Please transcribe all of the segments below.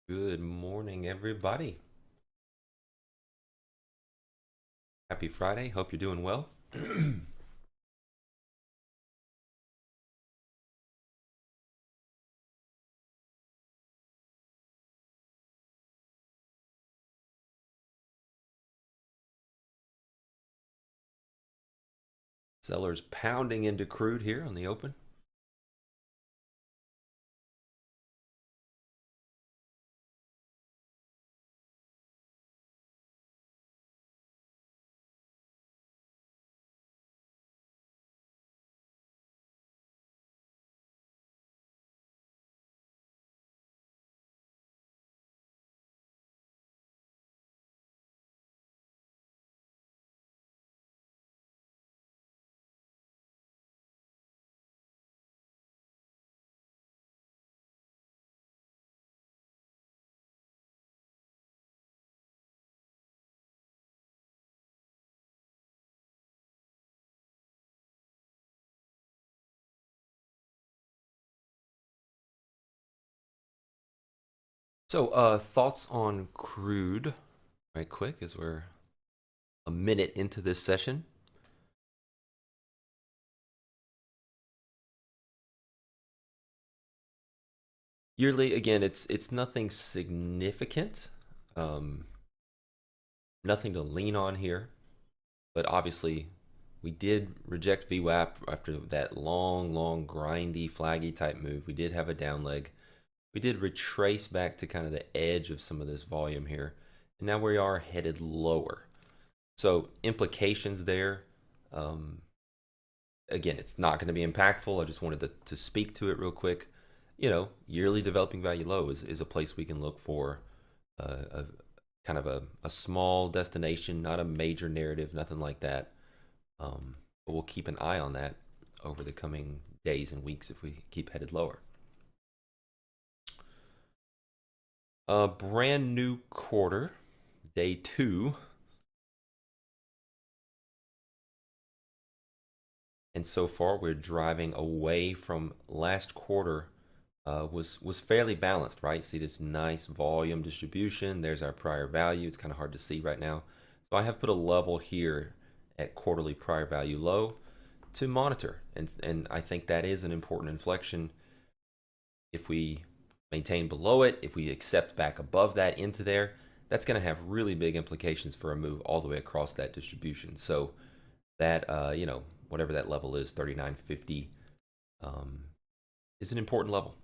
Good morning, everybody. Happy Friday. Hope you're doing well. Sellers pounding into crude here on the open. So, thoughts on crude, right quick, as we're a minute into this session. Yearly, again, it's nothing significant, um, nothing to lean on here. But obviously, we did reject VWAP after that long, grindy, flaggy type move. We did have a down leg. We did retrace back to kind of the edge of some of this volume here. And now we are headed lower. So implications there. Um, Again, it's not going to be impactful. I just wanted to speak to it real quick. Yearly developing value low is a place we can look for a kind of a small destination, not a major narrative, nothing like that. But we'll keep an eye on that over the coming days and weeks if we keep headed lower. A brand new quarter, day two. And so far, we're driving away from last quarter. Was fairly balanced, right? See this nice volume distribution. There's our prior value. It's kind of hard to see right now. So I have put a level here at quarterly prior value low to monitor. And I think that is an important inflection. If we maintain below it, if we accept back above that into there, that's going to have really big implications for a move all the way across that distribution. So that, whatever that level is, 39.50, is an important level.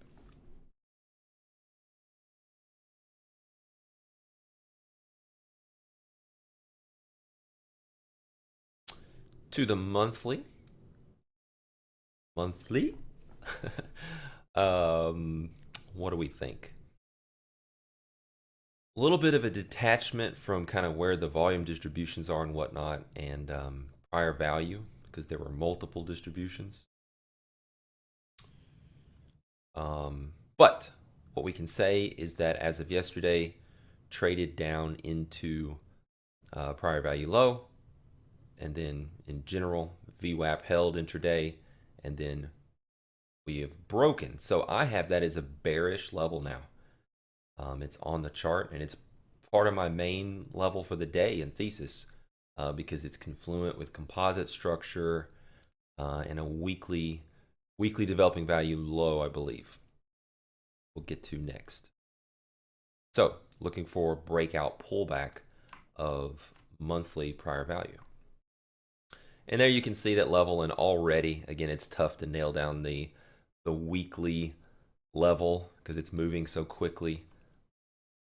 To the monthly, um, what do we think? A little bit of a detachment from kind of where the volume distributions are and whatnot, and prior value because there were multiple distributions. But what we can say is that as of yesterday, traded down into prior value low, and then in general, VWAP held intraday, and then we have broken. So I have that as a bearish level now. It's on the chart, and it's part of my main level for the day in thesis because it's confluent with composite structure and a weekly developing value low, I believe. We'll get to next. So looking for breakout pullback of monthly prior value. And there you can see that level, and already, again, it's tough to nail down the weekly level because it's moving so quickly.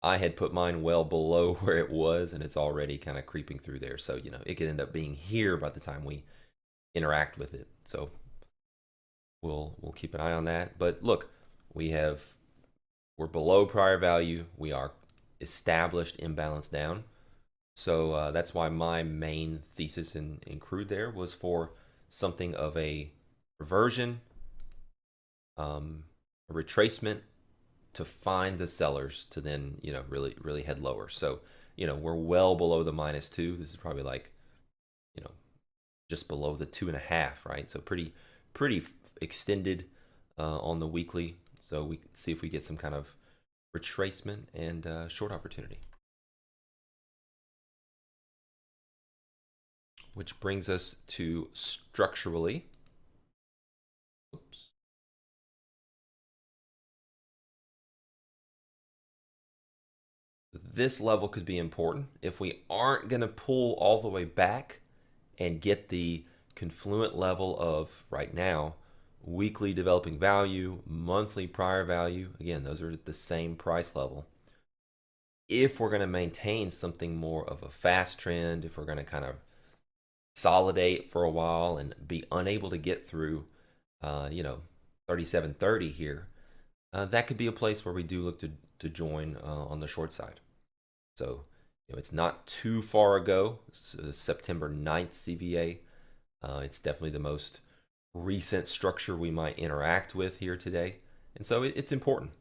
I had put mine well below where it was, and it's already kind of creeping through there. So, it could end up being here by the time we interact with it. So we'll keep an eye on that. But look, we're below prior value. We are established imbalance down. So that's why my main thesis in crude there was for something of a reversion, a retracement to find the sellers to then really head lower. So we're well below the -2. This is probably like just below the 2.5, right? So pretty extended on the weekly. So we see if we get some kind of retracement and short opportunity. Which brings us to structurally. Oops. This level could be important. If we aren't going to pull all the way back and get the confluent level of, right now, weekly developing value, monthly prior value, again, those are at the same price level. If we're going to maintain something more of a fast trend, if we're going to kind of consolidate for a while and be unable to get through, 3730 here, that could be a place where we do look to join on the short side. So, it's not too far ago. It's September 9th CVA. It's definitely the most recent structure we might interact with here today. And so it's important.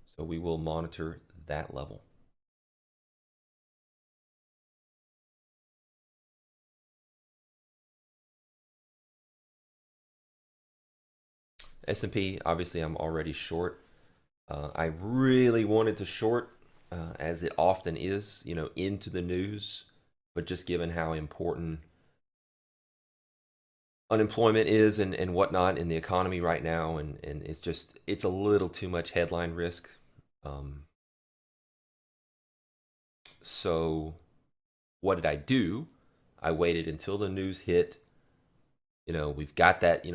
So we will monitor that level. S&P, obviously I'm already short. I really wanted to short, as it often is, into the news, but just given how important unemployment is and whatnot in the economy right now, and it's a little too much headline risk. So what did I do? I waited until the news hit. We've got that,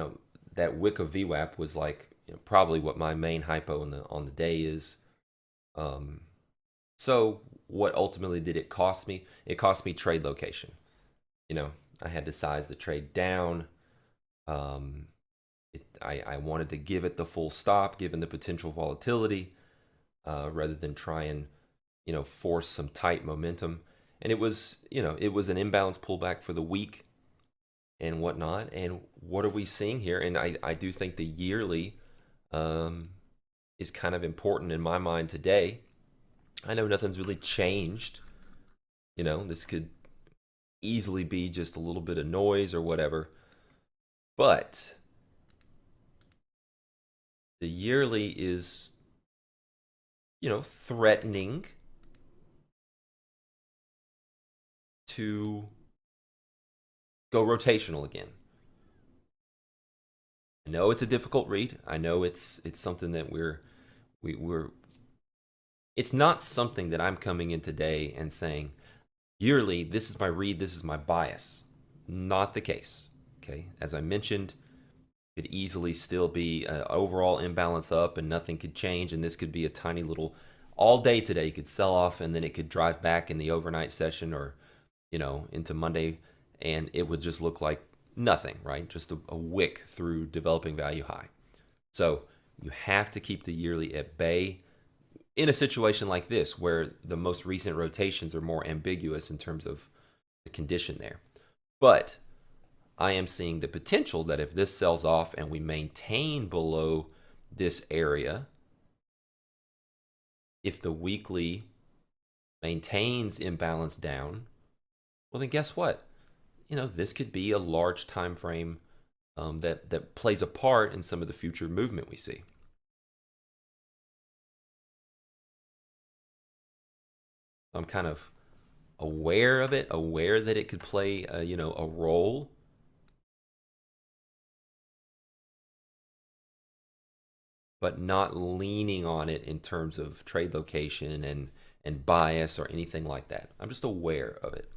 that wick of VWAP was like, probably what my main hypo on the day is. So what ultimately did it cost me? It cost me trade location. I had to size the trade down. I wanted to give it the full stop given the potential volatility, rather than try and force some tight momentum. And it was an imbalance pullback for the week and whatnot. And what are we seeing here? And I do think the yearly is kind of important in my mind today. I know nothing's really changed. This could easily be just a little bit of noise or whatever. But the yearly is, threatening to go rotational again. I know it's a difficult read. I know it's something that we're it's not something that I'm coming in today and saying, yearly, this is my read, this is my bias. Not the case. Okay, as I mentioned, could easily still be an overall imbalance up and nothing could change, and this could be a tiny little, all day today you could sell off and then it could drive back in the overnight session or into Monday, and it would just look like nothing, right? Just a wick through developing value high. So you have to keep the yearly at bay in a situation like this where the most recent rotations are more ambiguous in terms of the condition there. But I am seeing the potential that if this sells off and we maintain below this area, if the weekly maintains imbalance down, well, then guess what? This could be a large time frame that plays a part in some of the future movement we see. I'm kind of aware of it, aware that it could play a role. But not leaning on it in terms of trade location and bias or anything like that. I'm just aware of it.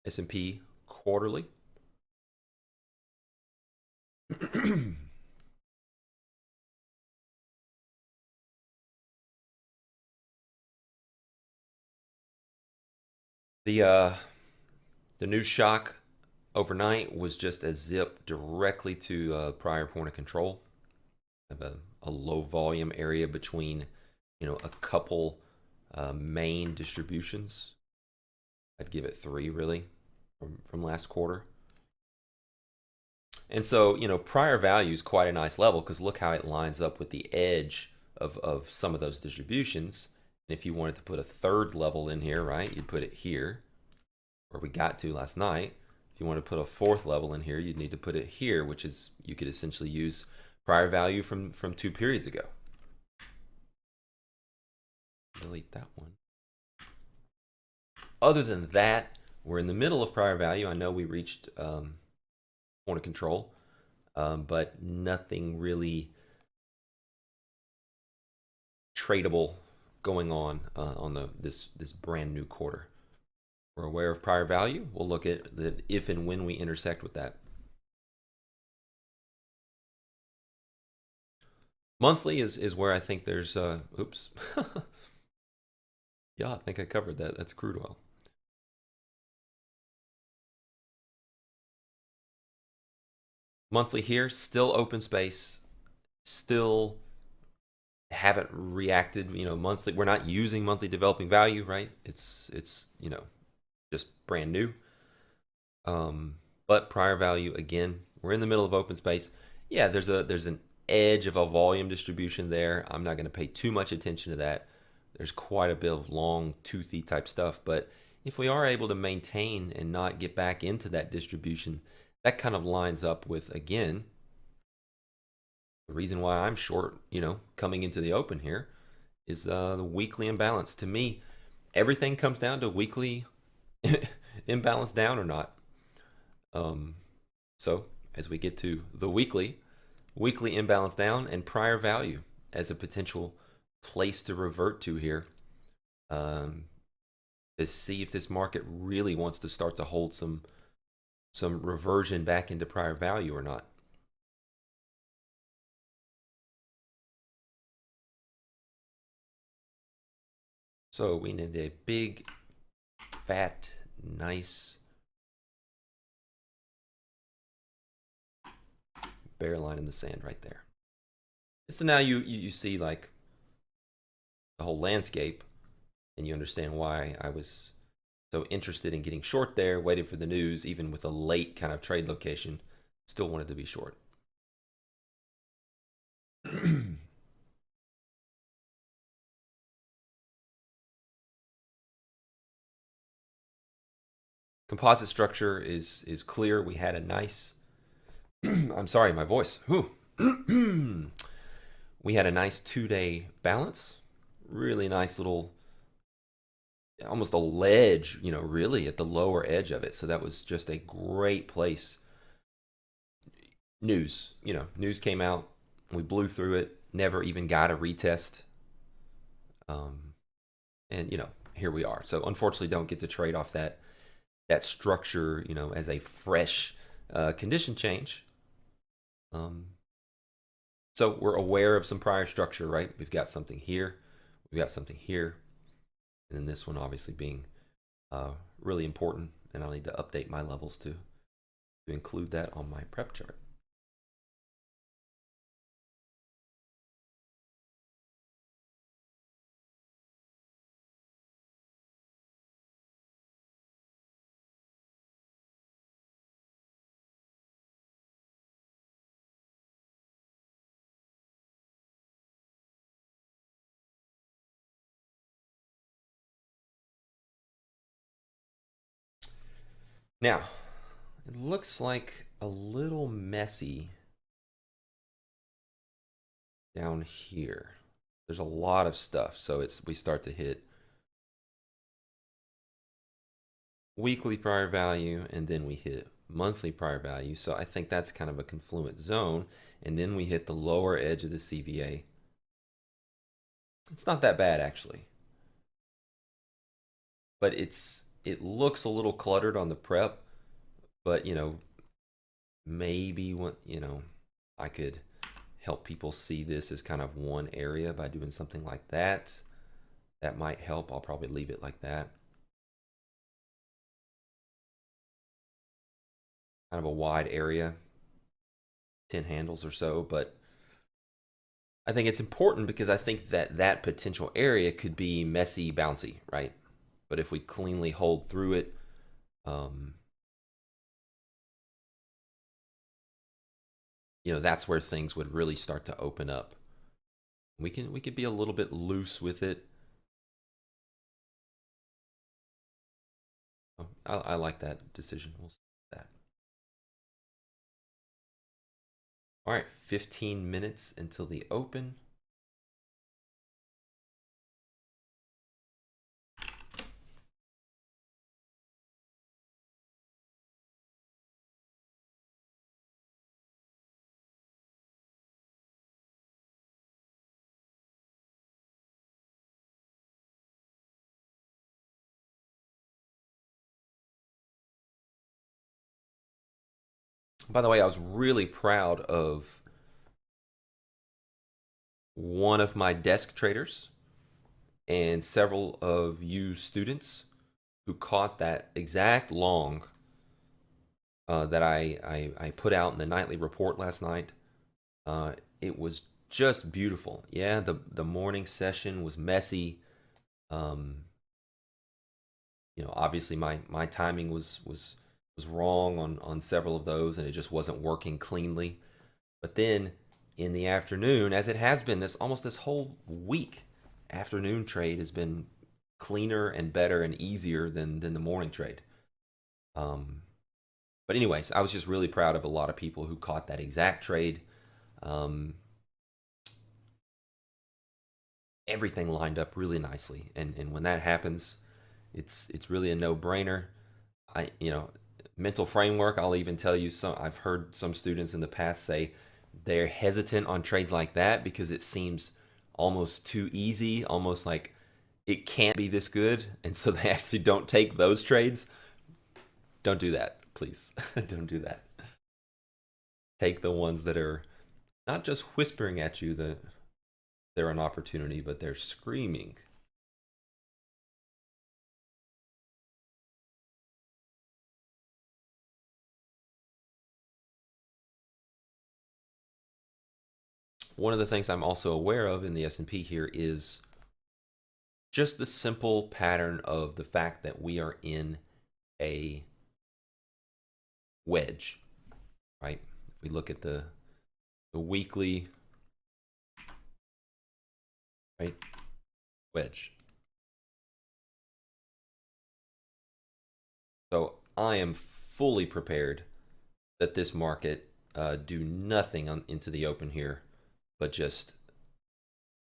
S&P quarterly. The news shock overnight was just a zip directly to prior point of control. Have a low volume area between a couple main distributions. I'd give it 3 really from last quarter. And so prior value is quite a nice level because look how it lines up with the edge of some of those distributions. And if you wanted to put a third level in here, right, you'd put it here. or we got to last night. If you want to put a fourth level in here, you'd need to put it here, which is, you could essentially use prior value from 2 periods ago. Delete that one. Other than that, we're in the middle of prior value. I know we reached point of control, but nothing really tradable going on this brand new quarter. We're aware of prior value. We'll look at the if and when we intersect with that. Monthly is where I think there's oops. Yeah, I think I covered that. That's crude oil. Monthly here, still open space, still haven't reacted. Monthly, we're not using monthly developing value, right? It's just brand new. But prior value, again, we're in the middle of open space. Yeah, there's an edge of a volume distribution there. I'm not going to pay too much attention to that. There's quite a bit of long, toothy type stuff. But if we are able to maintain and not get back into that distribution, that kind of lines up with, again, the reason why I'm short, coming into the open here is the weekly imbalance. To me, everything comes down to weekly imbalance down or not. So as we get to the weekly imbalance down and prior value as a potential place to revert to here, to see if this market really wants to start to hold some reversion back into prior value or not. So we need a big, fat, nice bear line in the sand right there. So now you see like the whole landscape, and you understand why I was so interested in getting short there, waited for the news, even with a late kind of trade location, still wanted to be short. Composite structure is clear. We had a nice I'm sorry, my voice. We had a nice 2-day balance. Really nice little, almost a ledge, really at the lower edge of it. So that was just a great place. News came out. We blew through it. Never even got a retest. And here we are. So unfortunately, don't get to trade off that structure, as a fresh condition change. So we're aware of some prior structure, right? We've got something here, we've got something here, and then this one obviously being really important, and I'll need to update my levels to include that on my prep chart. Now, it looks like a little messy down here. There's a lot of stuff, so we start to hit weekly prior value, and then we hit monthly prior value. So I think that's kind of a confluent zone, and then we hit the lower edge of the CVA. It's not that bad actually, but it looks a little cluttered on the prep. But maybe I could help people see this as kind of one area by doing something like that. That might help. I'll probably leave it like that. Kind of a wide area, 10 handles or so, but I think it's important because I think that potential area could be messy, bouncy, right? But if we cleanly hold through it, that's where things would really start to open up. We could be a little bit loose with it. I like that decision. We'll see that. All right, 15 minutes until the open. By the way, I was really proud of one of my desk traders and several of you students who caught that exact long that I put out in the nightly report last night. It was just beautiful. Yeah, the morning session was messy. Um, obviously my timing was wrong on several of those, and it just wasn't working cleanly. But then in the afternoon, as it has been this whole week, afternoon trade has been cleaner and better and easier than the morning trade. Um, but anyways, I was just really proud of a lot of people who caught that exact trade. Um, Everything lined up really nicely, and when that happens, it's really a no-brainer. Mental framework. I'll even tell you some. I've heard some students in the past say they're hesitant on trades like that because it seems almost too easy, almost like it can't be this good, and so they actually don't take those trades. Don't do that, please. Don't do that. Take the ones that are not just whispering at you that they're an opportunity, but they're screaming. One of the things I'm also aware of in the S&P here is just the simple pattern of the fact that we are in a wedge, right? If we look at the weekly, right, wedge. So I am fully prepared that this market do nothing into the open here, but just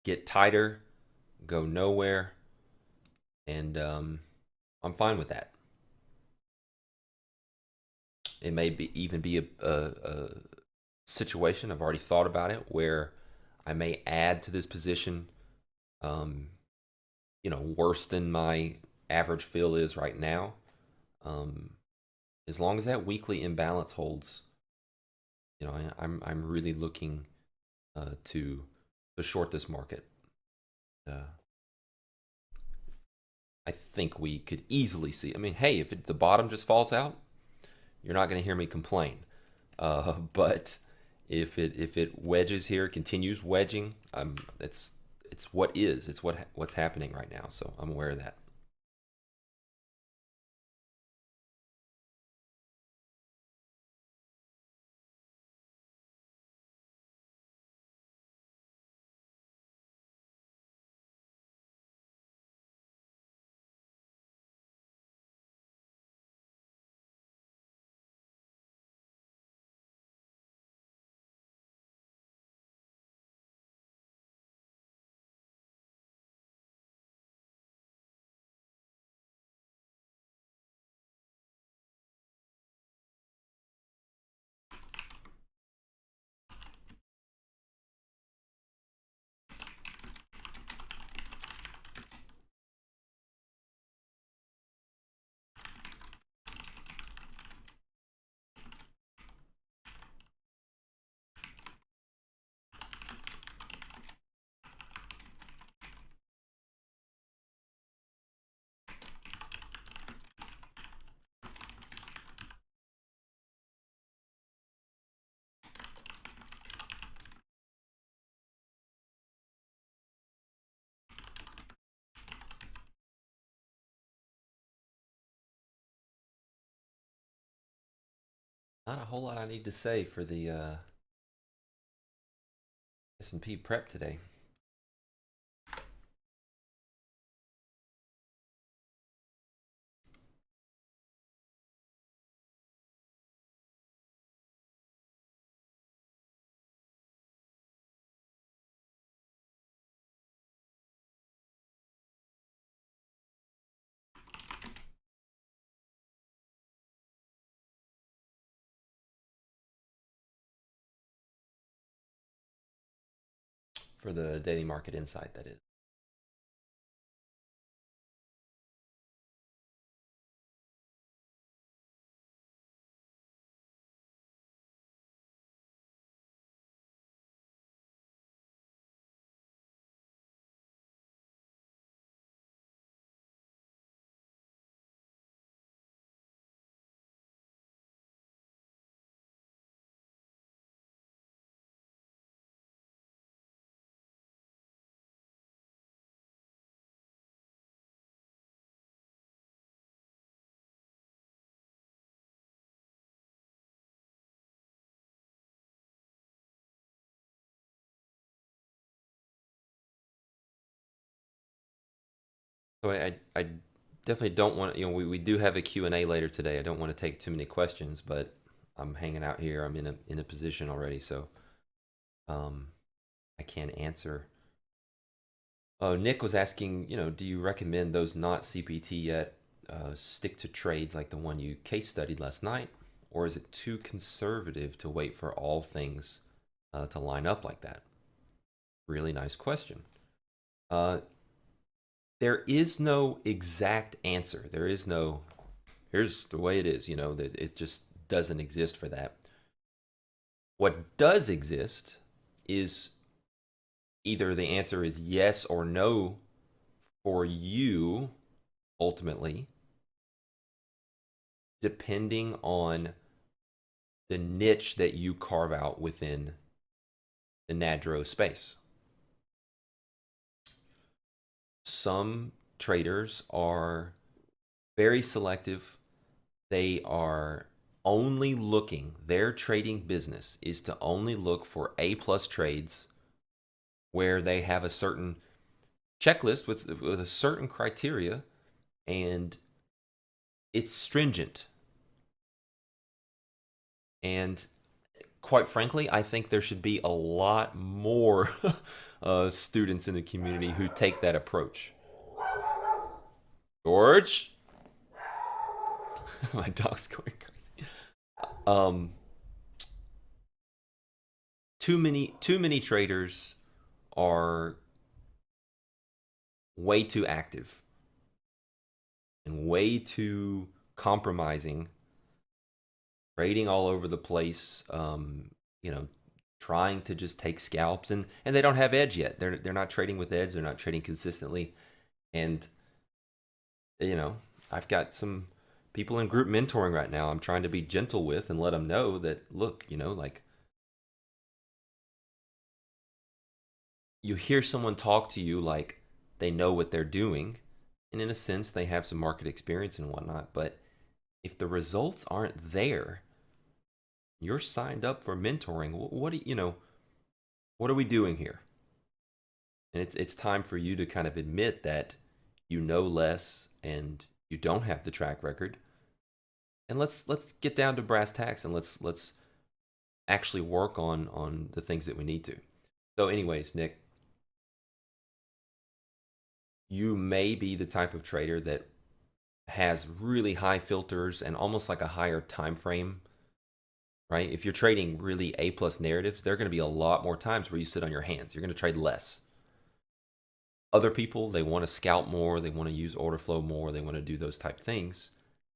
get tighter, go nowhere, and I'm fine with that. It may even be a situation, I've already thought about it, where I may add to this position, um, worse than my average fill is right now. Um, as long as that weekly imbalance holds, I'm really looking to short this market. I think we could easily see. I mean, hey, if the bottom just falls out, you're not going to hear me complain. But if it wedges here, continues wedging, it's what's happening right now. So I'm aware of that. Not a whole lot I need to say for the S&P prep today. for the daily market insight, that is. So I definitely don't want, we do have a Q&A later today. I don't want to take too many questions, but I'm hanging out here. I'm in a position already, so I can answer. Oh, Nick was asking, do you recommend those not CPT yet stick to trades like the one you case studied last night, or is it too conservative to wait for all things to line up like that? Really nice question. There is no exact answer. There is no, here's the way it is, that it just doesn't exist for that. What does exist is either the answer is yes or no for you ultimately, depending on the niche that you carve out within the NADRO space. Some traders are very selective. They are only looking, their trading business is to only look for A plus trades where they have a certain checklist with a certain criteria, and it's stringent. And quite frankly, I think there should be a lot more students in the community who take that approach. George, my dog's going crazy. Um, too many traders are way too active and way too compromising, trading all over the place. Trying to just take scalps, and they don't have edge yet. They're not trading with edge. They're not trading consistently, and I've got some people in group mentoring right now. I'm trying to be gentle with and let them know that, look, like you hear someone talk to you like they know what they're doing, and in a sense they have some market experience and whatnot, but if the results aren't there, you're signed up for mentoring. What are we doing here? And it's time for you to kind of admit that you know less and you don't have the track record. And let's get down to brass tacks, and let's actually work on the things that we need to. So anyways, Nick, you may be the type of trader that has really high filters and almost like a higher time frame, right? If you're trading really A plus narratives, there are going to be a lot more times where you sit on your hands. You're going to trade less. Other people, they want to scalp more, they want to use order flow more, they want to do those type things,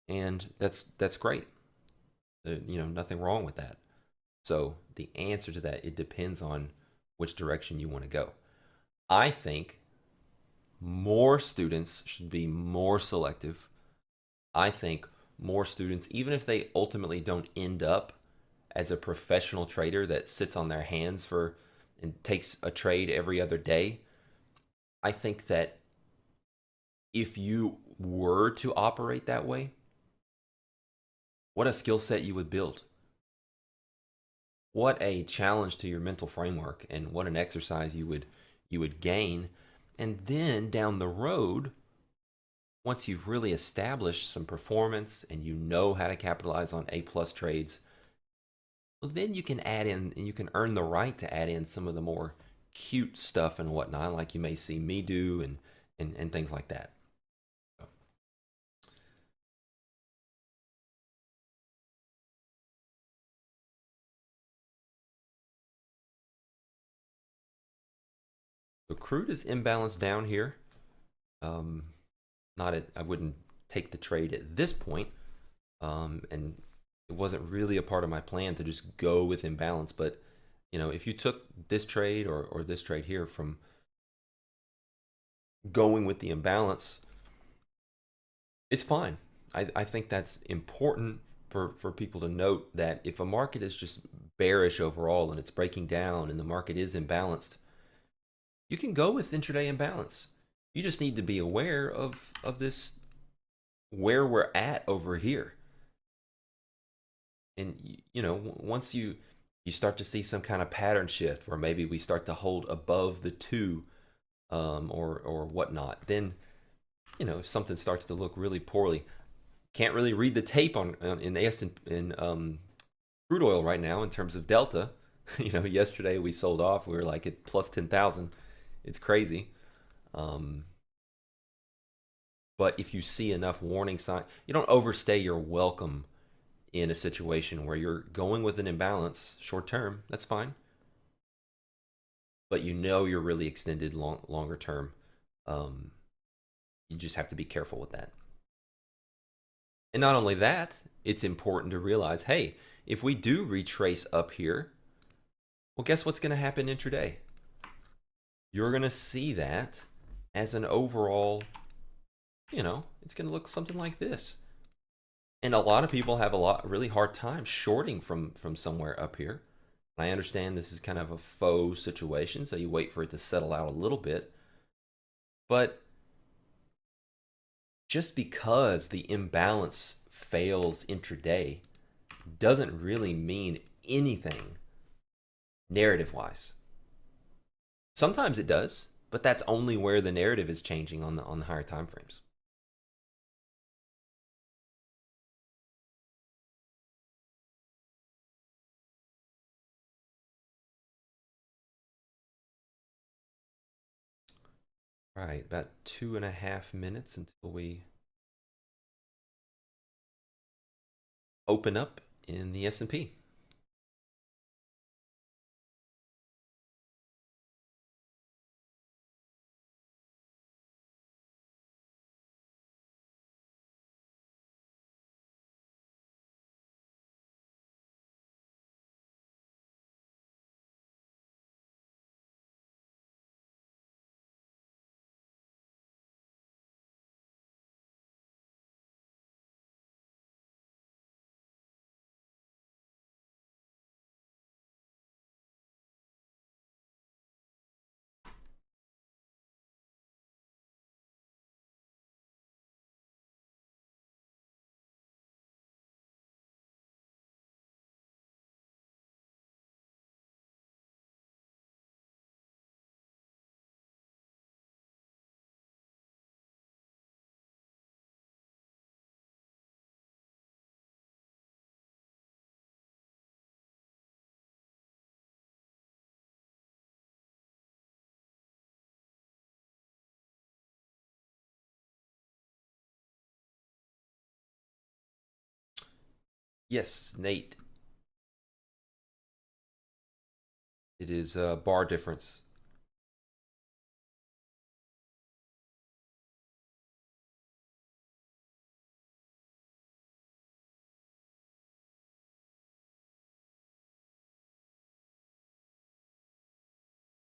and that's great. Nothing wrong with that. So the answer to that, it depends on which direction you want to go. I think more students should be more selective. I think more students, even if they ultimately don't end up as a professional trader that sits on their hands for and takes a trade every other day, I think that if you were to operate that way, what a skill set you would build. What a challenge to your mental framework, and what an exercise you would gain. And then down the road, once you've really established some performance and you know how to capitalize on A plus trades, well, then you can add in, and you can earn the right to add in some of the more cute stuff and whatnot, like you may see me do, and things like that. So crude is imbalanced down here. Um, not at, I wouldn't take the trade at this point. And it wasn't really a part of my plan to just go with imbalance. But if you took this trade or this trade here from going with the imbalance, it's fine. I think that's important for people to note that if a market is just bearish overall and it's breaking down and the market is imbalanced, you can go with intraday imbalance. You just need to be aware of this, where we're at over here. And once you start to see some kind of pattern shift where maybe we start to hold above the 2 or whatnot, then if something starts to look really poorly, can't really read the tape on in crude oil right now in terms of delta. Yesterday we sold off, we were like at plus 10,000. It's crazy. But if you see enough warning sign, you don't overstay your welcome in a situation where you're going with an imbalance short term. That's fine, but you're really extended longer term. You just have to be careful with that. And not only that, it's important to realize, hey, if we do retrace up here, well, guess what's going to happen intraday? You're going to see that as an overall, it's going to look something like this. And a lot of people have really hard time shorting from somewhere up here. I understand this is kind of a faux situation, so you wait for it to settle out a little bit. But just because the imbalance fails intraday doesn't really mean anything narrative-wise. Sometimes it does, but that's only where the narrative is changing on the higher time frames. All right, about 2.5 minutes until we open up in the S&P. Yes, Nate. It is a bar difference.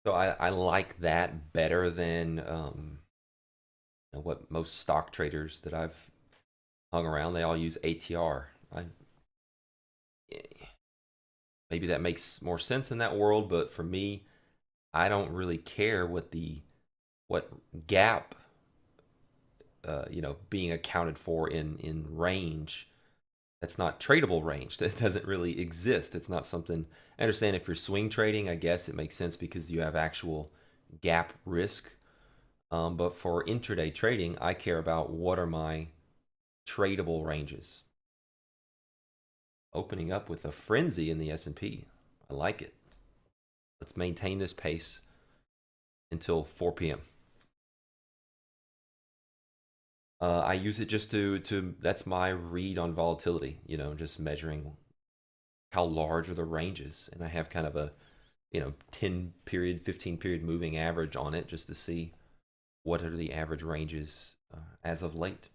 So I like that better than what most stock traders that I've hung around, they all use ATR. Maybe that makes more sense in that world, but for me, I don't really care what gap being accounted for in range. That's not tradable range. That doesn't really exist. It's not something. I understand if you're swing trading, I guess it makes sense because you have actual gap risk. But for intraday trading, I care about what are my tradable ranges. Opening up with a frenzy in the S&P. I like it. Let's maintain this pace until 4 p.m. I use it just to that's my read on volatility, just measuring how large are the ranges. And I have kind of a 10 period, 15 period moving average on it just to see what are the average ranges as of late.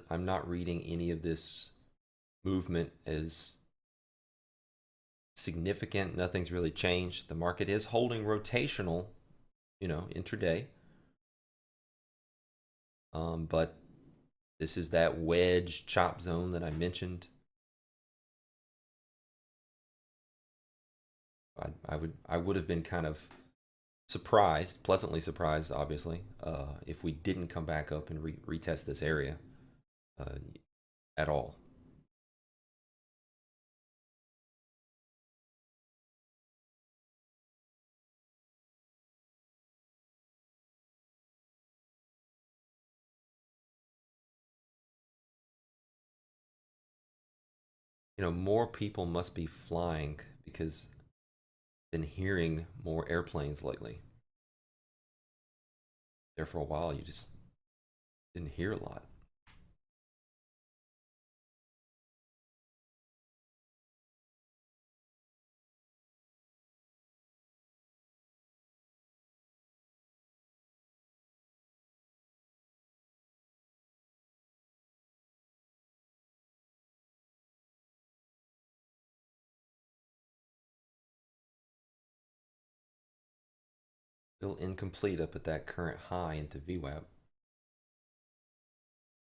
I'm not reading any of this movement as significant. Nothing's really changed. The market is holding rotational, intraday. But this is that wedge chop zone that I mentioned. I would have been kind of surprised, pleasantly surprised, obviously, if we didn't come back up and retest this area at all. More people must be flying because I've been hearing more airplanes lately. There for a while, you just didn't hear a lot. Still incomplete up at that current high into VWAP.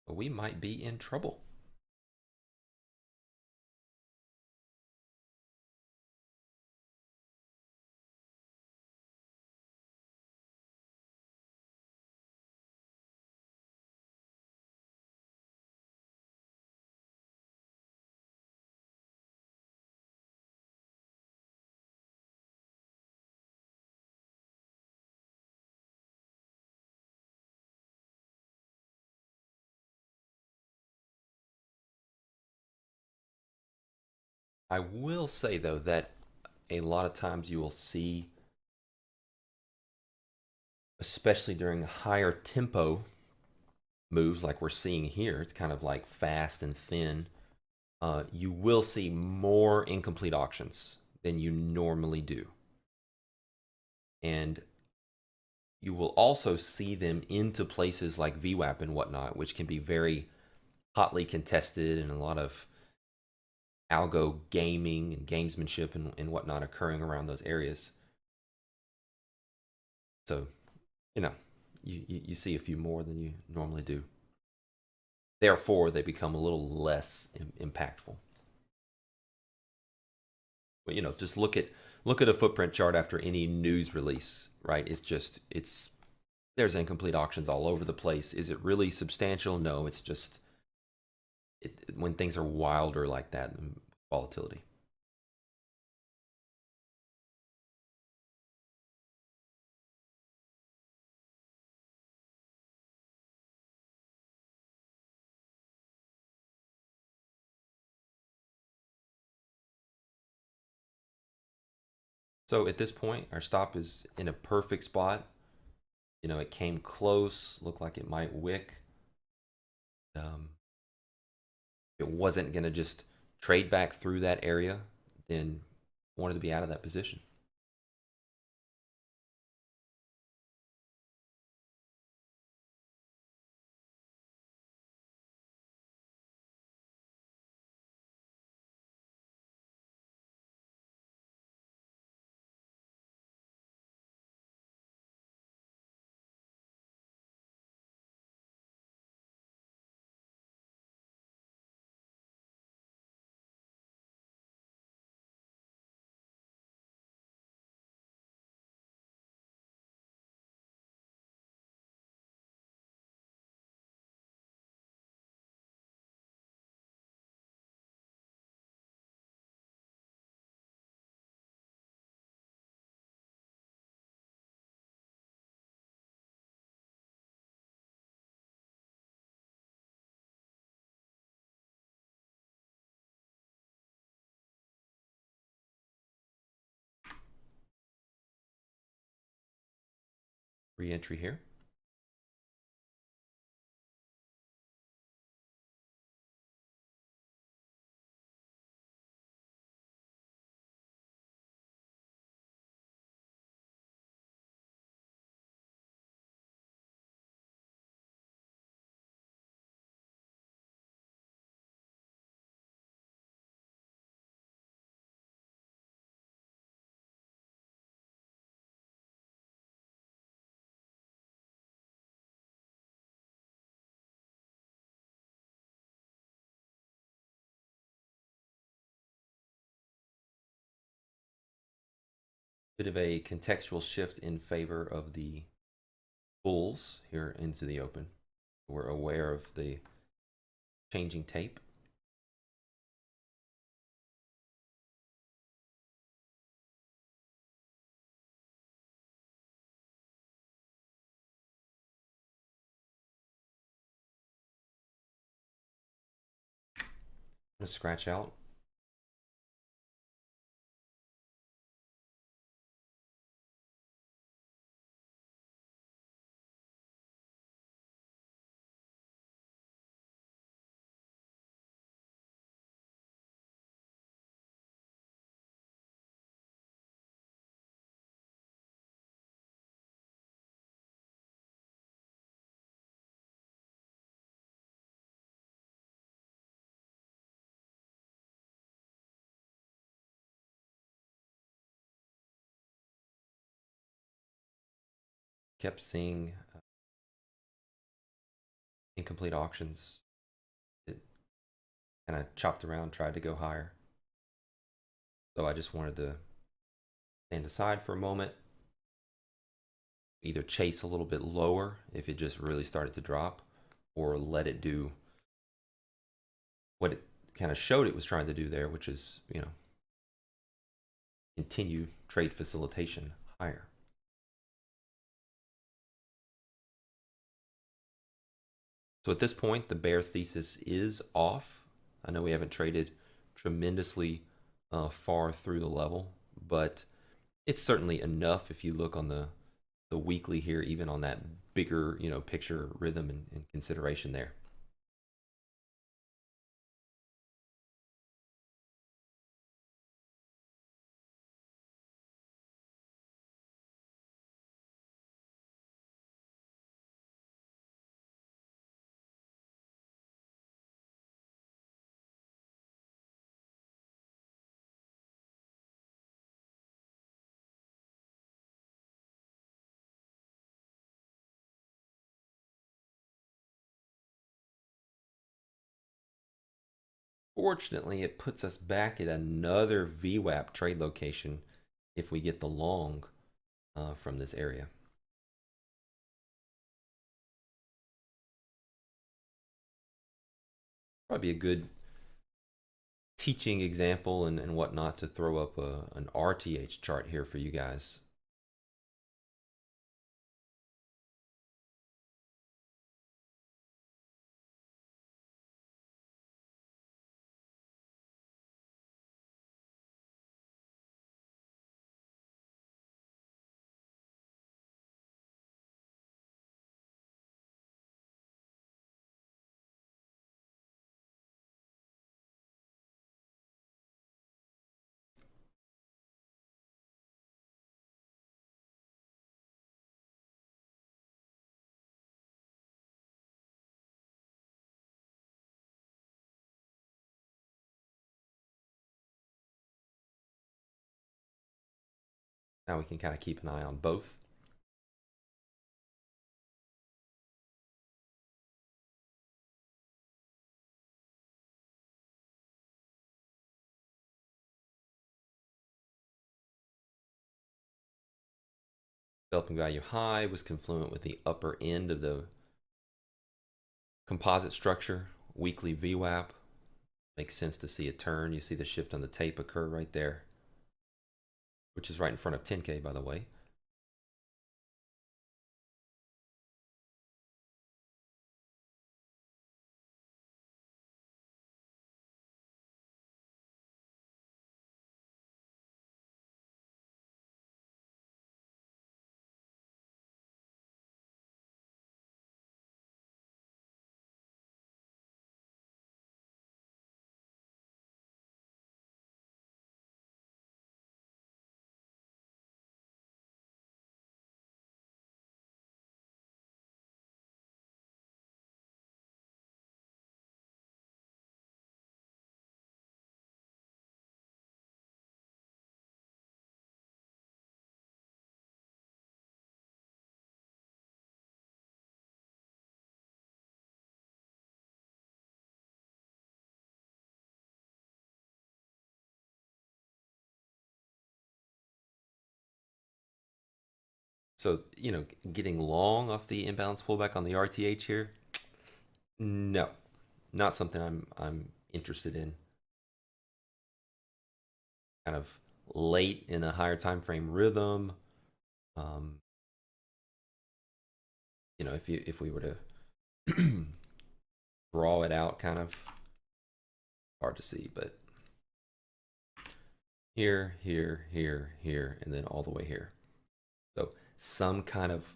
But we might be in trouble. I will say, though, that a lot of times you will see, especially during higher tempo moves like we're seeing here, it's kind of like fast and thin. You will see more incomplete auctions than you normally do. And you will also see them into places like VWAP and whatnot, which can be very hotly contested and a lot of algo gaming and gamesmanship and whatnot occurring around those areas. So, you know, you see a few more than you normally do. Therefore, they become a little less impactful. But just look at a footprint chart after any news release, right? It's there's incomplete auctions all over the place. Is it really substantial? No, it's just when things are wilder like that, volatility. So at this point, our stop is in a perfect spot. It came close, looked like it might wick. Um, if it wasn't going to just trade back through that area, then wanted to be out of that position. Re-entry here. Bit of a contextual shift in favor of the bulls here into the open. We're aware of the changing tape. I'm going to scratch out. Kept seeing incomplete auctions. It kind of chopped around, tried to go higher. So I just wanted to stand aside for a moment, either chase a little bit lower if it just really started to drop, or let it do what it kind of showed it was trying to do there, which is, continue trade facilitation higher. So at this point, the bear thesis is off. I know we haven't traded tremendously far through the level, but it's certainly enough if you look on the weekly here, even on that bigger picture rhythm and consideration there. Fortunately, it puts us back at another VWAP trade location if we get the long from this area. Probably a good teaching example and whatnot to throw up an RTH chart here for you guys. Now we can kind of keep an eye on both. Developing value high was confluent with the upper end of the composite structure. Weekly VWAP. Makes sense to see a turn. You see the shift on the tape occur right there, which is right in front of 10K, by the way. So, getting long off the imbalance pullback on the RTH here, no, not something I'm interested in. Kind of late in a higher time frame rhythm. Um, if we were to draw it out, kind of hard to see, but here, here, here, here, and then all the way here. So some kind of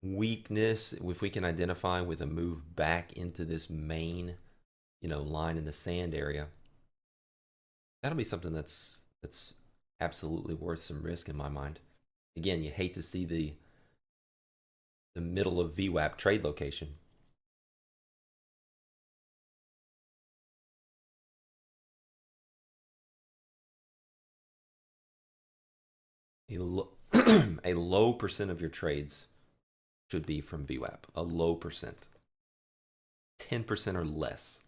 weakness, if we can identify with a move back into this main, line in the sand area, that'll be something that's absolutely worth some risk in my mind. Again, you hate to see the middle of VWAP trade location. A, a low percent of your trades should be from VWAP. A low percent. 10% or less.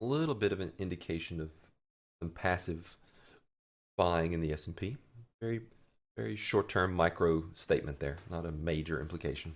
A little bit of an indication of some passive buying in the S&P. Very, very short-term micro statement there, not a major implication.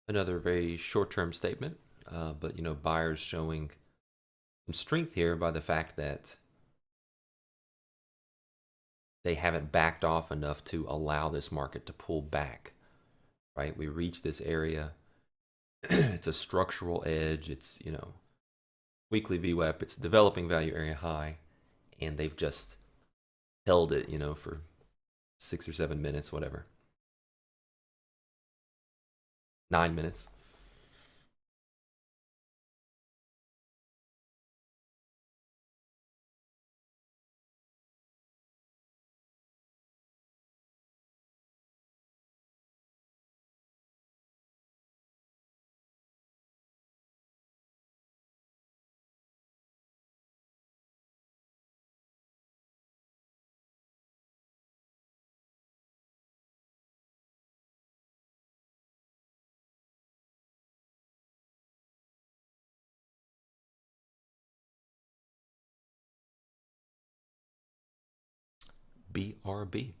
Another very short-term statement, but buyers showing some strength here by the fact that they haven't backed off enough to allow this market to pull back. Right? We reached this area. It's a structural edge. It's weekly VWAP. It's developing value area high, and they've just held it, for 6 or 7 minutes, whatever, 9 minutes. BRB.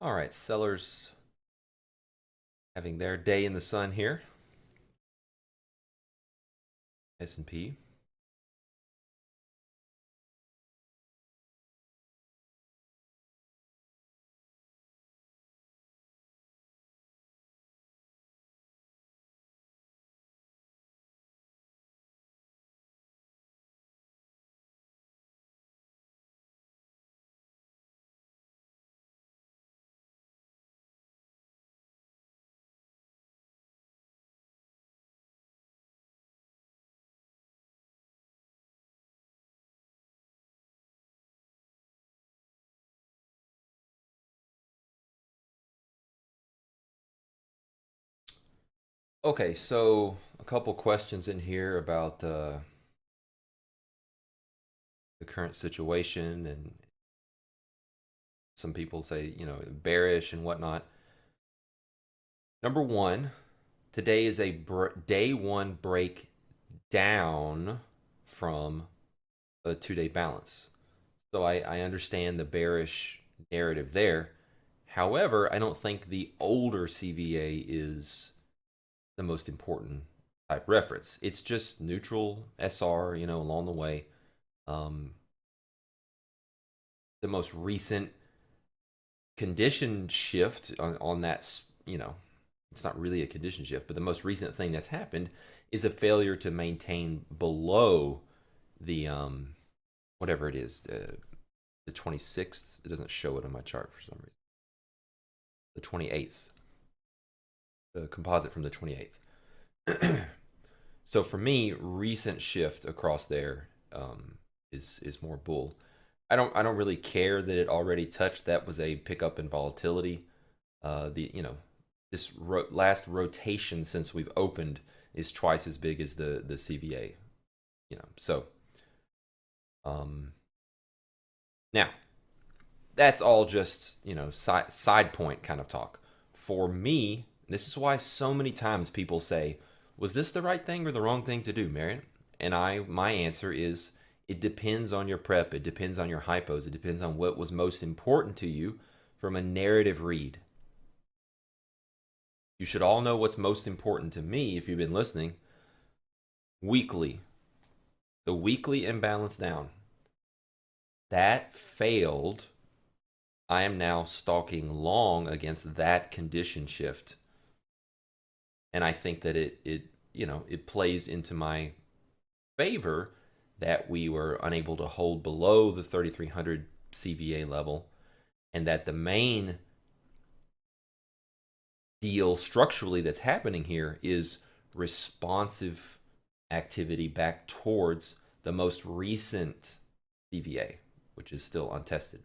All right, sellers having their day in the sun here. S&P. Okay, so a couple questions in here about the current situation and some people say, bearish and whatnot. Number one, today is a day one break down from a 2-day balance. So I understand the bearish narrative there. However, I don't think the older CVA is the most important type reference. It's just neutral SR, along the way. The most recent condition shift on that, it's not really a condition shift, but the most recent thing that's happened is a failure to maintain below the whatever it is, the 26th. It doesn't show it on my chart for some reason. The 28th, the composite from the 28th. So for me, recent shift across there is more bull. I don't really care that it already touched. That was a pickup in volatility. This last rotation since we've opened is twice as big as the CVA. So now that's all just side point kind of talk. For me, this is why so many times people say, "Was this the right thing or the wrong thing to do, Marion?" And my answer is, it depends on your prep. It depends on your hypos. It depends on what was most important to you from a narrative read. You should all know what's most important to me if you've been listening. Weekly. The weekly imbalance down. That failed. I am now stalking long against that condition shift. And I think that it plays into my favor that we were unable to hold below the 3,300 CVA level, and that the main deal structurally that's happening here is responsive activity back towards the most recent CVA, which is still untested.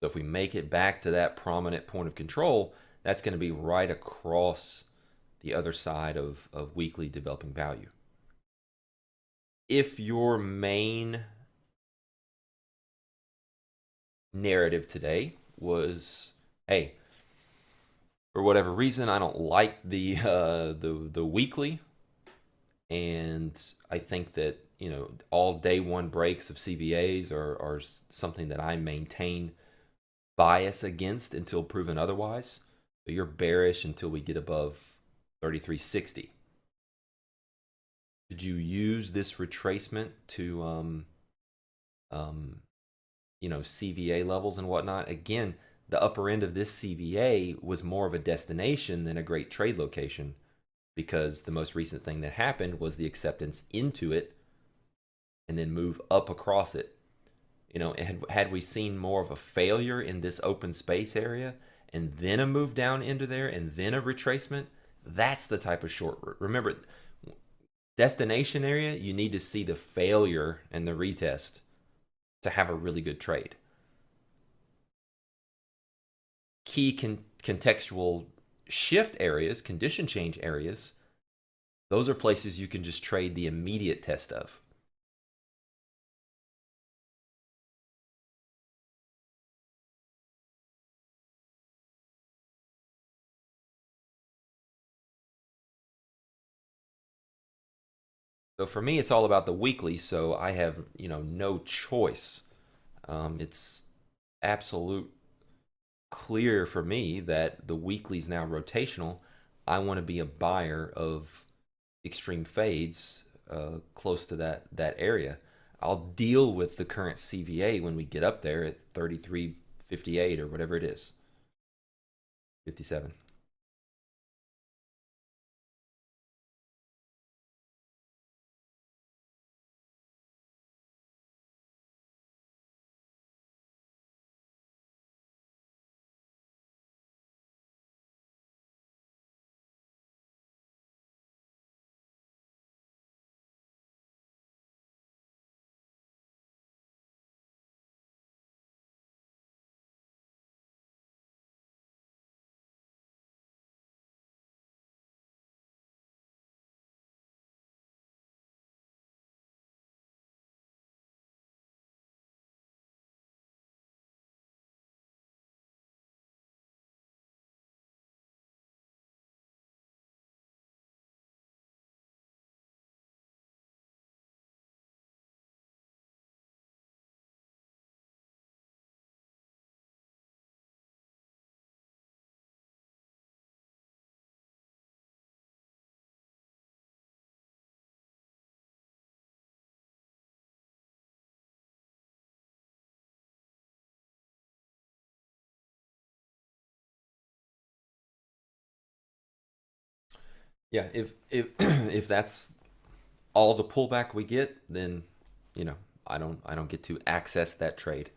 So if we make it back to that prominent point of control, that's going to be right across the other side of weekly developing value. If your main narrative today was, hey, for whatever reason, I don't like the weekly, and I think that all day one breaks of CVAs are something that I maintain bias against until proven otherwise. So you're bearish until we get above 3360. Did you use this retracement to CVA levels and whatnot? Again, the upper end of this CVA was more of a destination than a great trade location, because the most recent thing that happened was the acceptance into it and then move up across it. Had we seen more of a failure in this open space area and then a move down into there and then a retracement, that's the type of short. Remember, destination area, you need to see the failure and the retest to have a really good trade. Key contextual shift areas, condition change areas, those are places you can just trade the immediate test of. So for me, it's all about the weekly. So I have, no choice. It's absolute clear for me that the weekly is now rotational. I want to be a buyer of extreme fades close to that area. I'll deal with the current CVA when we get up there at 33.58 or whatever it is. 57. Yeah, if if that's all the pullback we get, then you know I don't get to access that trade.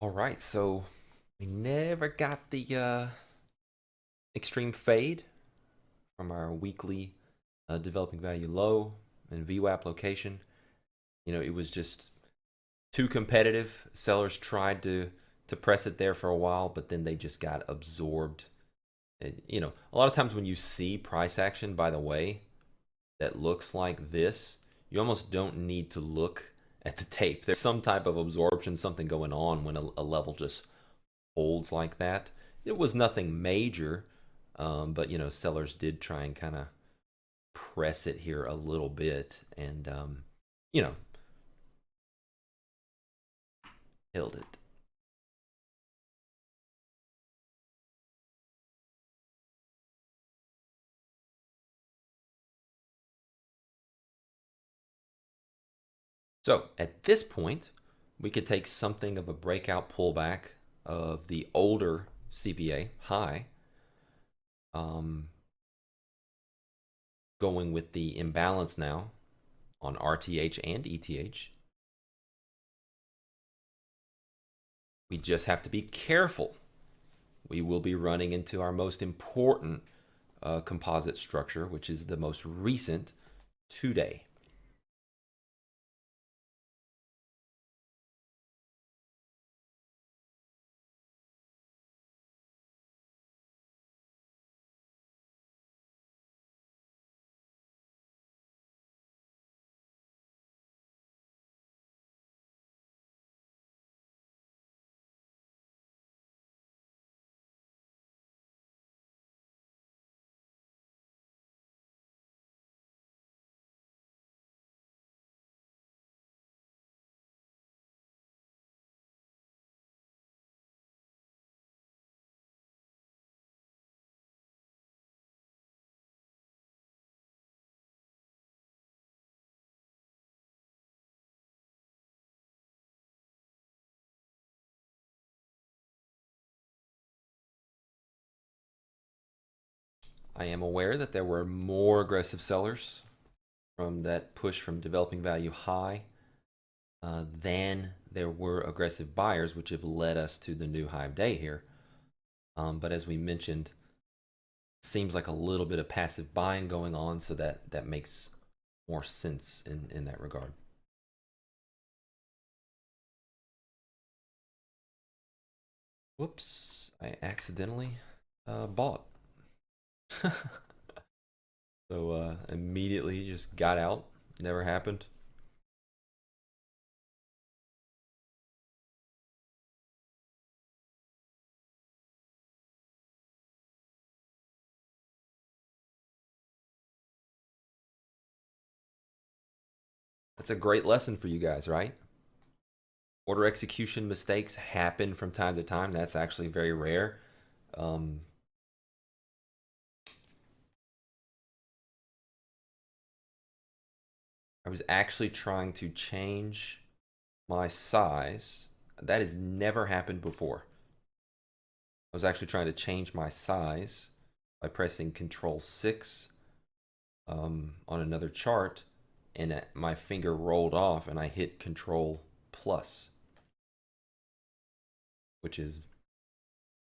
All right, so we never got the extreme fade from our weekly developing value low and VWAP location. It was just too competitive. Sellers tried to press it there for a while, but then they just got absorbed. A lot of times when you see price action, by the way, that looks like this, you almost don't need to look at the tape. There's some type of absorption, something going on when a level just holds like that. It was nothing major, but sellers did try and kind of press it here a little bit, and you know, held it. So at this point, we could take something of a breakout pullback of the older CVA high, um, going with the imbalance now on RTH and ETH. We just have to be careful. We will be running into our most important composite structure, which is the most recent today. I am aware that there were more aggressive sellers from that push from developing value high than there were aggressive buyers, which have led us to the new high of day here. But as we mentioned, seems like a little bit of passive buying going on, so that makes more sense in that regard. Whoops, I accidentally bought. So immediately just got out. Never happened. That's a great lesson for you guys, right? Order execution mistakes happen from time to time. That's actually very rare. Um, I was actually trying to change my size. That has never happened before. I was actually trying to change my size by pressing Control 6 on another chart, and my finger rolled off, and I hit Control plus, which is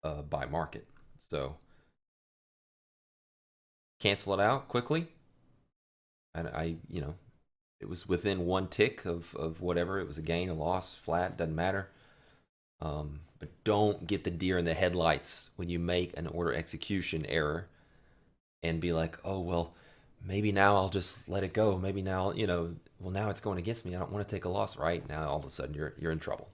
buy market. So cancel it out quickly. And it was within one tick of whatever. It was a gain, a loss, flat, doesn't matter. But don't get the deer in the headlights when you make an order execution error and be like, oh, well, maybe now I'll just let it go. Maybe now, well, now it's going against me. I don't want to take a loss, right? Now all of a sudden you're in trouble.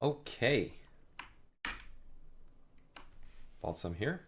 Okay, bought some here.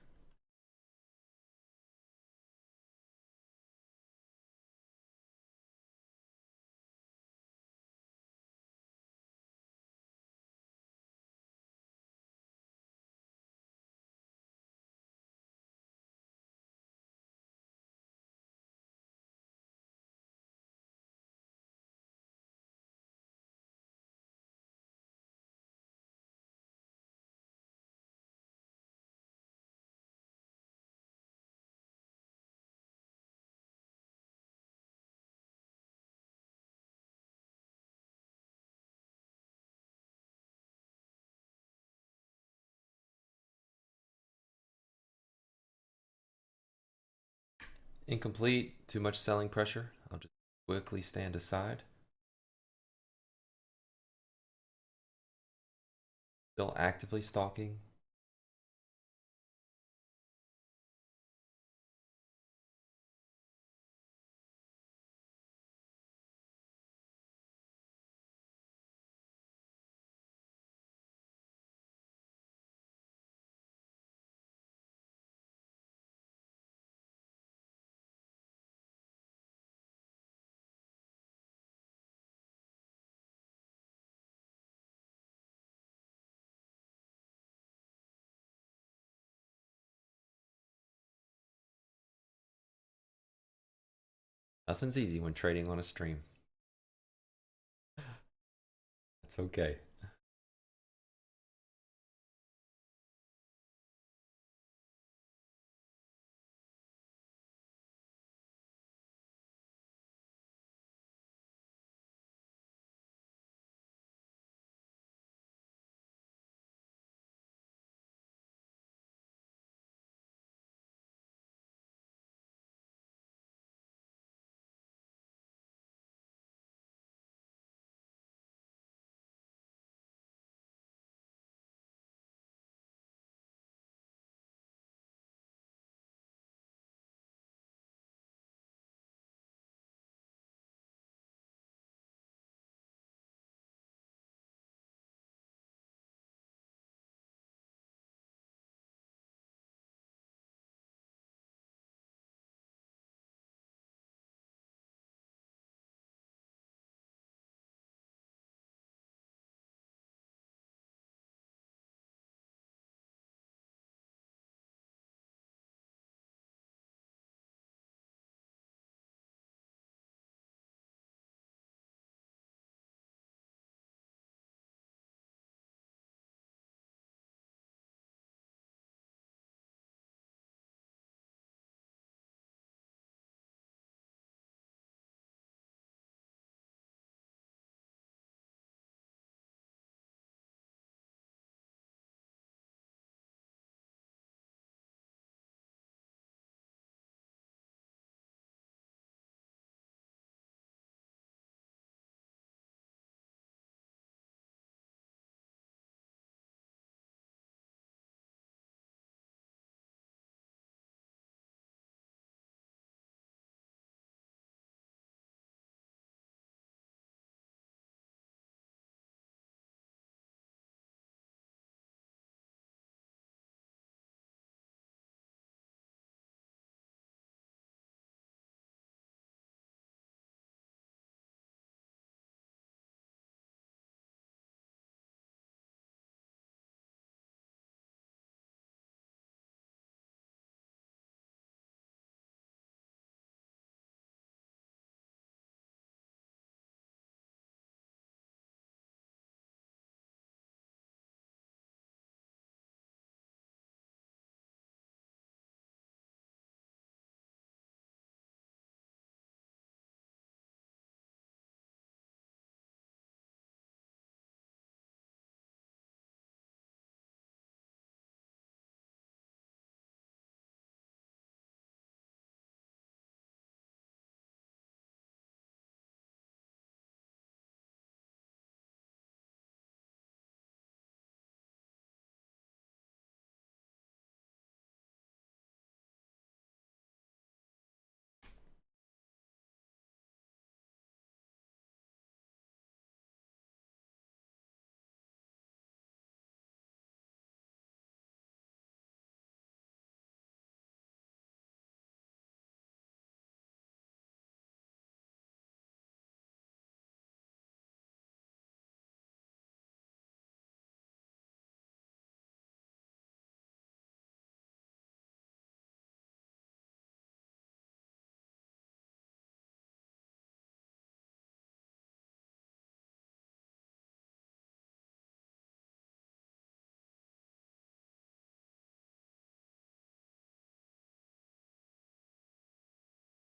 Incomplete, too much selling pressure. I'll just quickly stand aside. Still actively stalking. Nothing's easy when trading on a stream. It's okay.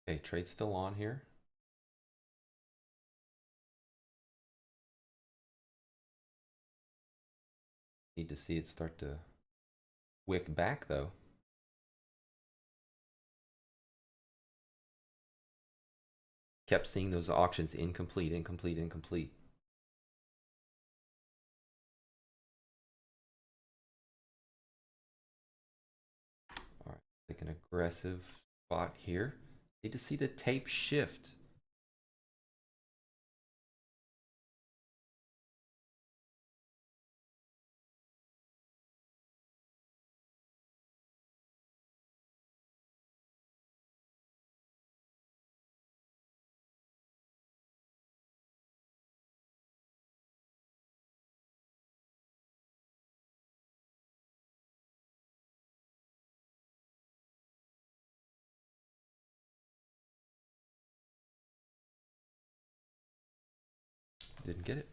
Okay, trade's still on here. Need to see it start to wick back though. Kept seeing those auctions incomplete, incomplete, incomplete. All right, take an aggressive spot here. Need to see the tape shift. Didn't get it.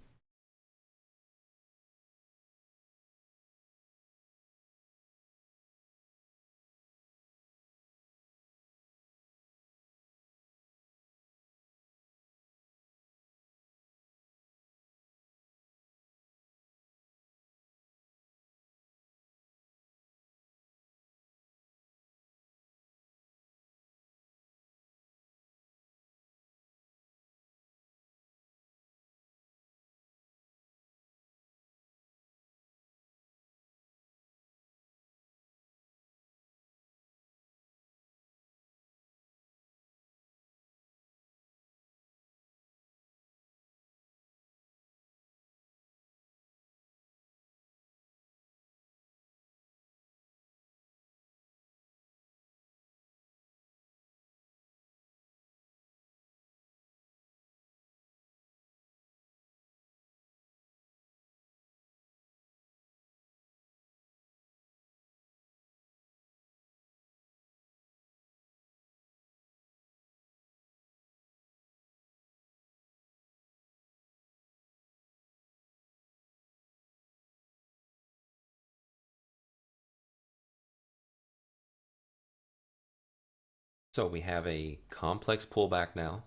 So we have a complex pullback now,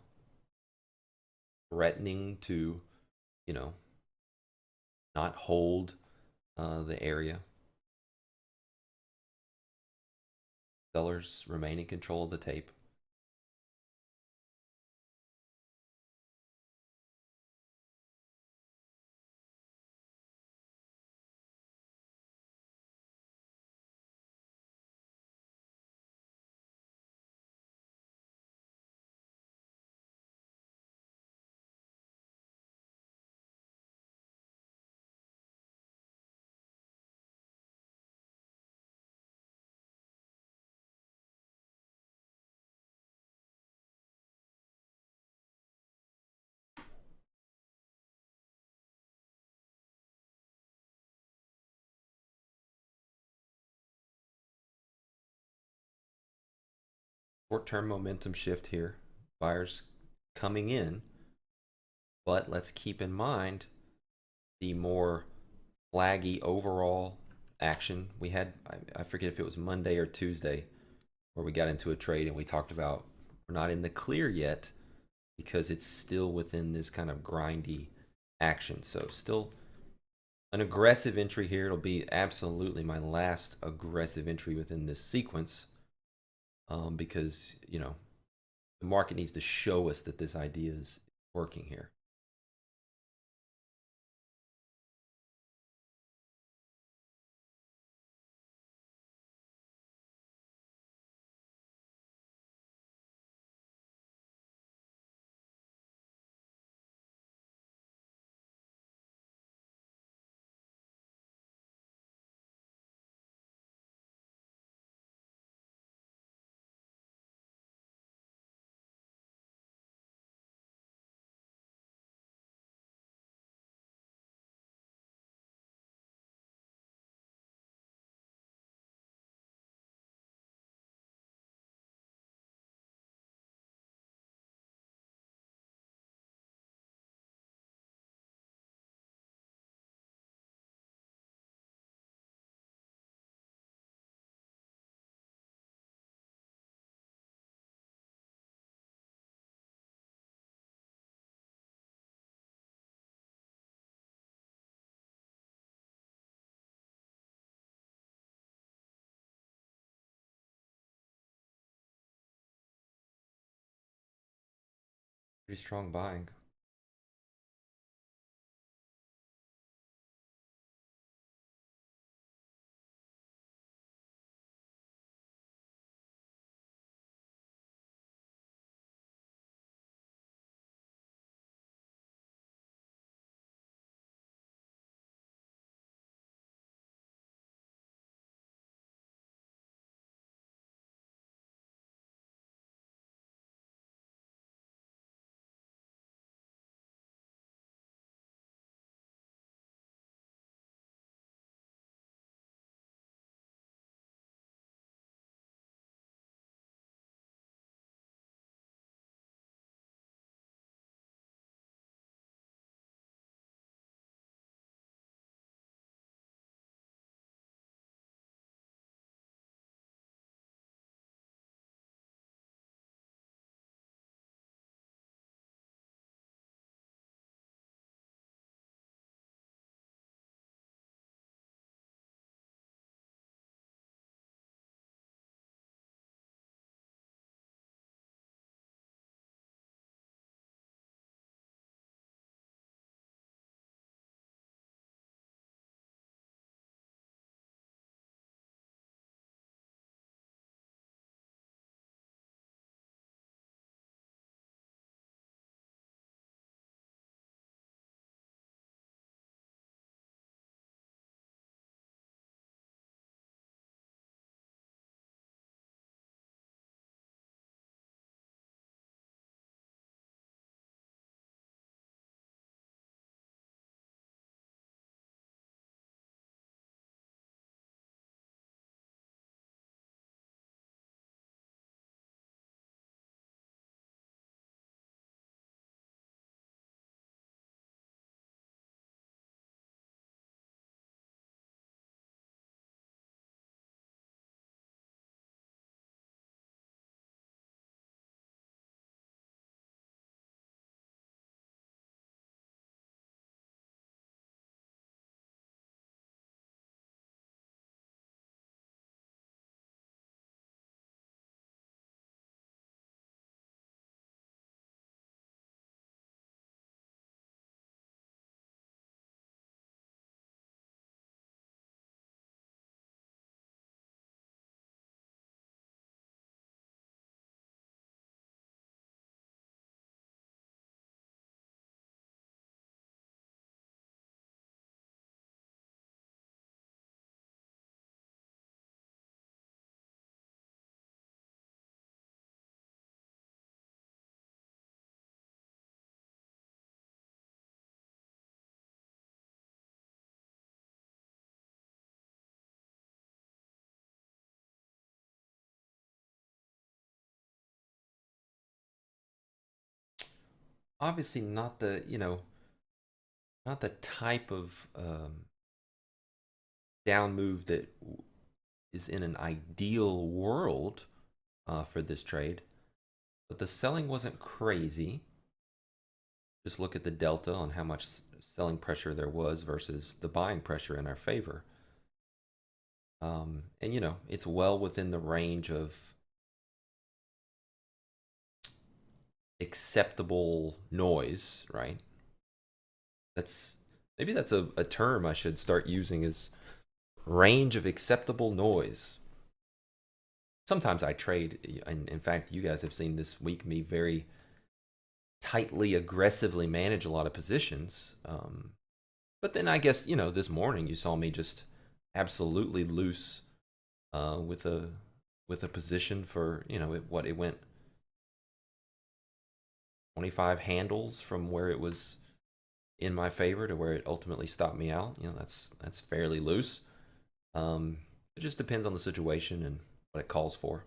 threatening to, you know, not hold the area. Sellers remain in control of the tape. Short-term momentum shift here. Buyers coming in, but let's keep in mind the more flaggy overall action we had. I forget if it was Monday or Tuesday where we got into a trade and we talked about we're not in the clear yet because it's still within this kind of grindy action. So still an aggressive entry here. It'll be absolutely my last aggressive entry within this sequence, because the market needs to show us that this idea is working here. Pretty strong buying. Obviously, not the not the type of down move that is in an ideal world for this trade. But the selling wasn't crazy. Just look at the delta on how much selling pressure there was versus the buying pressure in our favor. And it's well within the range of acceptable noise, right? That's maybe that's a term I should start using, is range of acceptable noise. Sometimes I trade, and in fact, you guys have seen this week me very tightly, aggressively manage a lot of positions. But then I guess this morning you saw me just absolutely loose with a position for it went 25 handles from where it was in my favor to where it ultimately stopped me out. That's fairly loose. It just depends on the situation and what it calls for.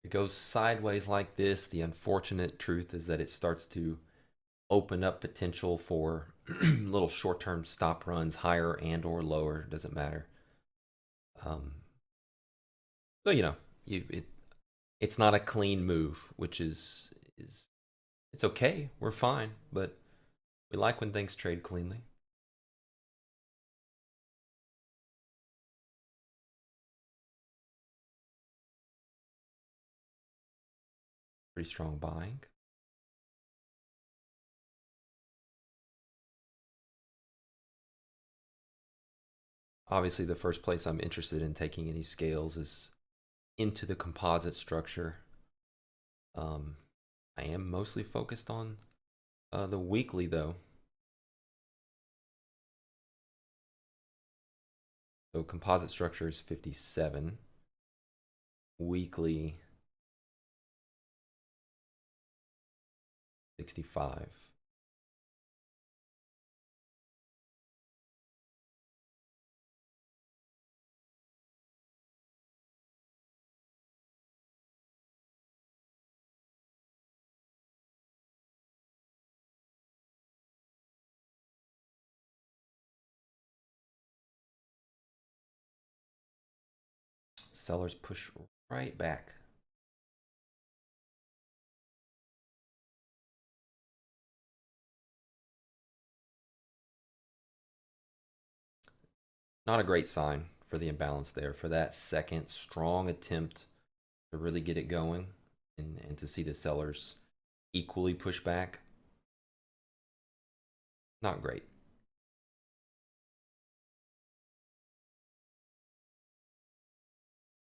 It goes sideways like this. The unfortunate truth is that it starts to open up potential for little short-term stop runs, higher and or lower, doesn't matter. Um, so it's not a clean move, which is it's okay. We're fine, but we like when things trade cleanly. Pretty strong buying. Obviously, the first place I'm interested in taking any scales is into the composite structure. Um, I am mostly focused on the weekly though. So composite structure is 57. Weekly 65. Sellers push right back. Not a great sign for the imbalance there. For that second strong attempt to really get it going and to see the sellers equally push back, not great.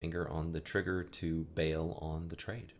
Finger on the trigger to bail on the trade.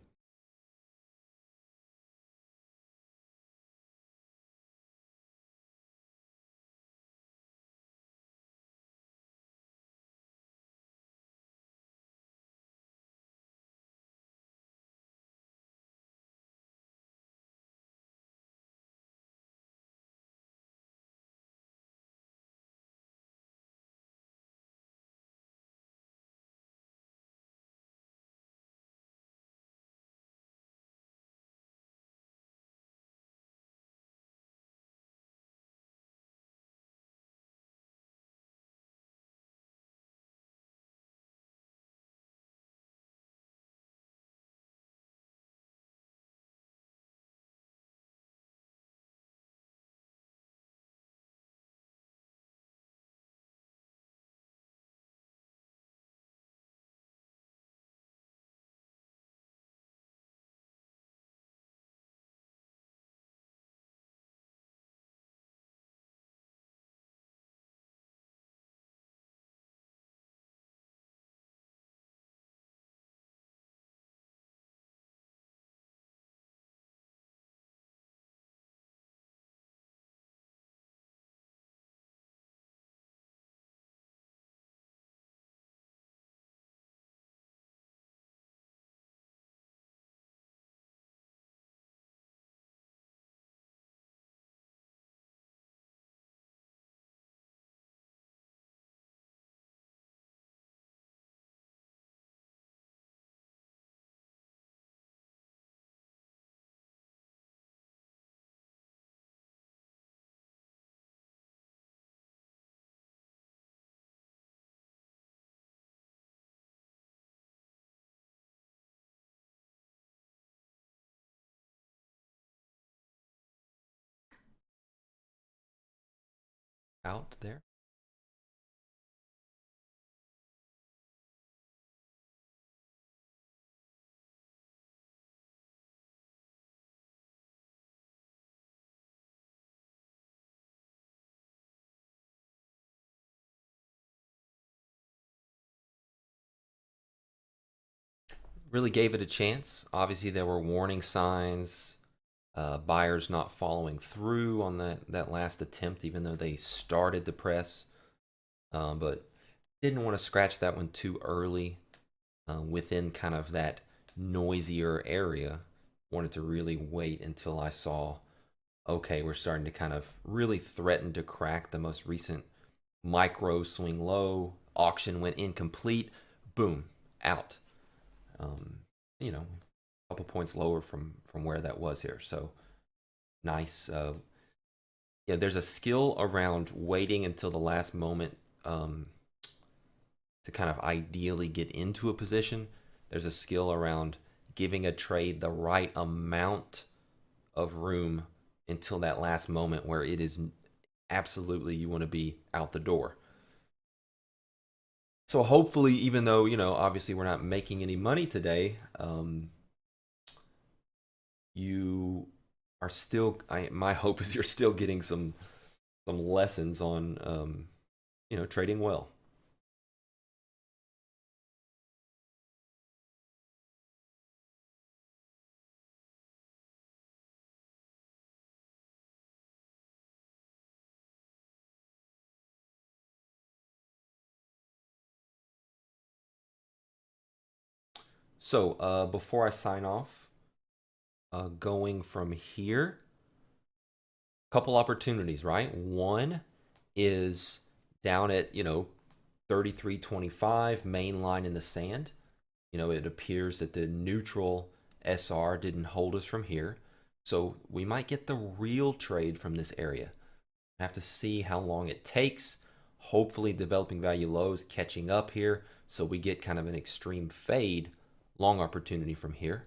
Out there. Really gave it a chance. Obviously, there were warning signs. Buyers not following through on that last attempt, even though they started to press, but didn't want to scratch that one too early within kind of that noisier area. Wanted to really wait until I saw, okay, we're starting to kind of really threaten to crack the most recent micro swing low. Auction went incomplete. Boom, out. Um, you know, a couple points lower from where that was here. So nice. Yeah, there's a skill around waiting until the last moment to kind of ideally get into a position. There's a skill around giving a trade the right amount of room until that last moment where it is absolutely you want to be out the door. So hopefully, even though, obviously we're not making any money today, you are still, my hope is you're still getting some lessons on, trading well. So before I sign off, going from here, couple opportunities, right? One is down at 33.25 main line in the sand. It appears that the neutral SR didn't hold us from here, so we might get the real trade from this area. I have to see how long it takes. Hopefully developing value lows catching up here, so we get kind of an extreme fade long opportunity from here.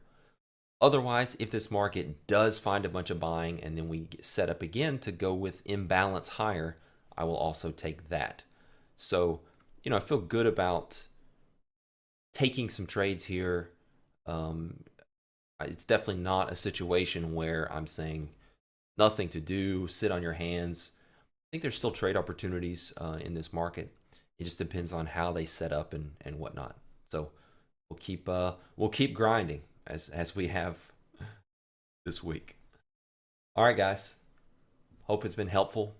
Otherwise, if this market does find a bunch of buying and then we get set up again to go with imbalance higher, I will also take that. So, I feel good about taking some trades here. It's definitely not a situation where I'm saying nothing to do, sit on your hands. I think there's still trade opportunities in this market. It just depends on how they set up and whatnot. So we'll keep grinding as we have this week. All right, guys. Hope it's been helpful.